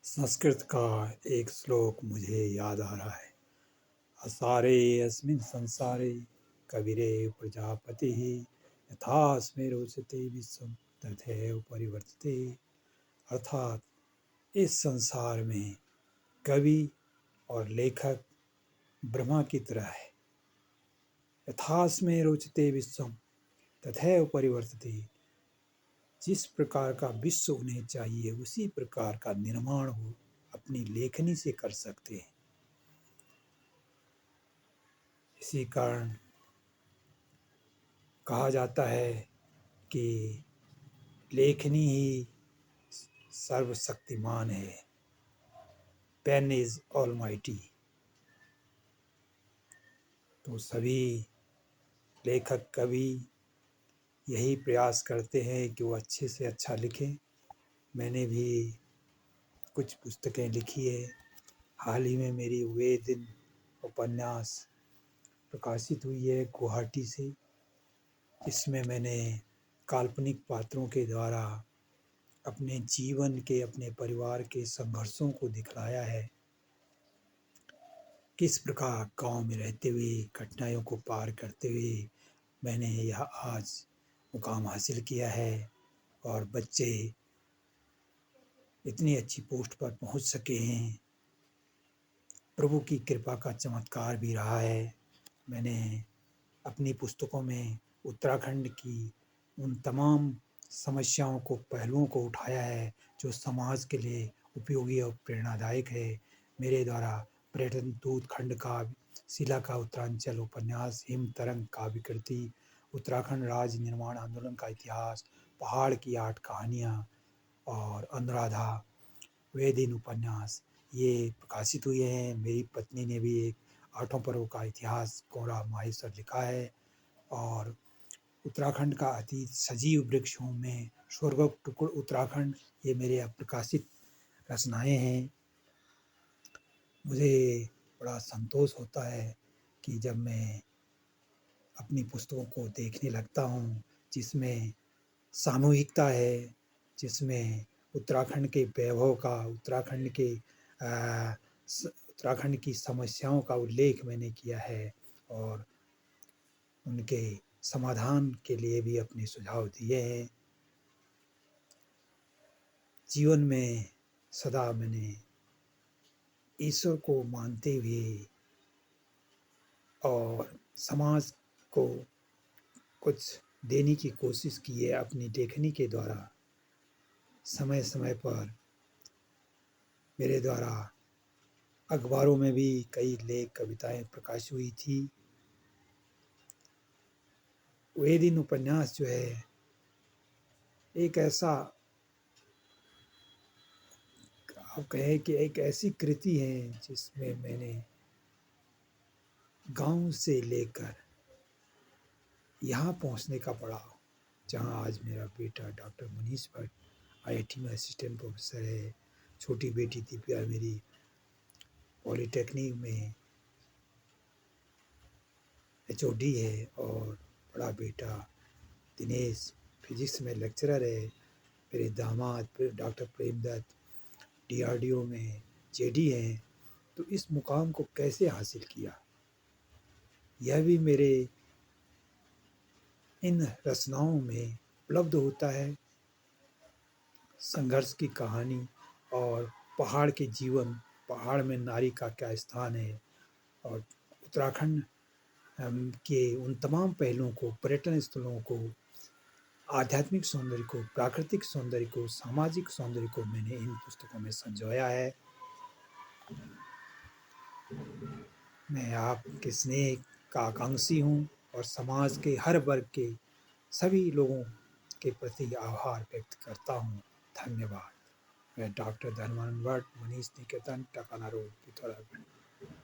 संस्कृत का एक श्लोक मुझे याद आ रहा है। असारे अस्मिन् संसारे कविरेव प्रजापतिः यथास्मै रोचते विश्वं तथैव परिवर्तते। अर्थात इस संसार में कवि और लेखक ब्रह्मा की तरह है। यथास्मै रोचते विश्वं तथैव परिवर्तते। जिस प्रकार का विश्व उन्हें चाहिए उसी प्रकार का निर्माण वो अपनी लेखनी से कर सकते हैं। इसी कारण कहा जाता है कि लेखनी ही सर्वशक्तिमान है। Pen is almighty. तो सभी लेखक कवि यही प्रयास करते हैं कि वो अच्छे से अच्छा लिखें। मैंने भी कुछ पुस्तकें लिखी है। हाल ही में मेरी वे दिन उपन्यास प्रकाशित हुई है गुवाहाटी से। इसमें मैंने काल्पनिक पात्रों के द्वारा अपने जीवन के, अपने परिवार के संघर्षों को दिखलाया है। किस प्रकार गांव में रहते हुए, कठिनाइयों को पार करते हुए मैंने यह आज मुकाम हासिल किया है और बच्चे इतनी अच्छी पोस्ट पर पहुंच सके हैं। प्रभु की कृपा का चमत्कार भी रहा है। मैंने अपनी पुस्तकों में उत्तराखंड की उन तमाम समस्याओं को, पहलुओं को उठाया है जो समाज के लिए उपयोगी और प्रेरणादायक है। मेरे द्वारा पर्यटन दूत खंड काव्य, शिला का उत्तरांचल उपन्यास, हिम तरंग काव्य कृति, उत्तराखंड राज्य निर्माण आंदोलन का इतिहास, पहाड़ की 8 कहानियाँ और अनुराधा, वे दिन उपन्यास ये प्रकाशित हुए हैं। मेरी पत्नी ने भी एक 8 पर्वों का इतिहास कोरा माहेश्वर लिखा है। और उत्तराखंड का अतीत सजीव वृक्षों में स्वर्ग टुकड़ उत्तराखंड, ये मेरे अप्रकाशित रचनाएं हैं। मुझे बड़ा संतोष होता है कि जब मैं अपनी पुस्तकों को देखने लगता हूँ जिसमें सामूहिकता है, जिसमें उत्तराखंड के वैभव का, उत्तराखंड की समस्याओं का उल्लेख मैंने किया है और उनके समाधान के लिए भी अपने सुझाव दिए हैं। जीवन में सदा मैंने ईश्वर को मानते हुए और समाज को कुछ देने की कोशिश की है अपनी लेखनी के द्वारा। समय समय पर मेरे द्वारा अखबारों में भी कई लेख, कविताएं प्रकाशित हुई थी। वे दिन उपन्यास जो है एक ऐसा, आप कहें कि एक ऐसी कृति है जिसमें मैंने गांव से लेकर यहाँ पहुँचने का पड़ाव, जहाँ आज मेरा बेटा डॉक्टर मनीष भट्ट आईआईटी में असिस्टेंट प्रोफेसर है, छोटी बेटी दिव्या मेरी पॉलिटेक्निक में एचओडी है और बड़ा बेटा दिनेश फिजिक्स में लेक्चरर है। मेरे दामाद डॉक्टर प्रेमदत्त डीआरडीओ में जेडी हैं। तो इस मुकाम को कैसे हासिल किया, यह भी मेरे इन रचनाओं में उपलब्ध होता है। संघर्ष की कहानी और पहाड़ के जीवन, पहाड़ में नारी का क्या स्थान है और उत्तराखंड के उन तमाम पहलुओं को, पर्यटन स्थलों को, आध्यात्मिक सौंदर्य को, प्राकृतिक सौंदर्य को, सामाजिक सौंदर्य को मैंने इन पुस्तकों में संजोया है। मैं आपके स्नेह का आकांक्षी हूँ और समाज के हर वर्ग के सभी लोगों के प्रति आभार व्यक्त करता हूँ। धन्यवाद। मैं डॉक्टर धर्मानंद भट्ट, मनीष निकेतन, टाकाना रोड, पिथौरागढ़।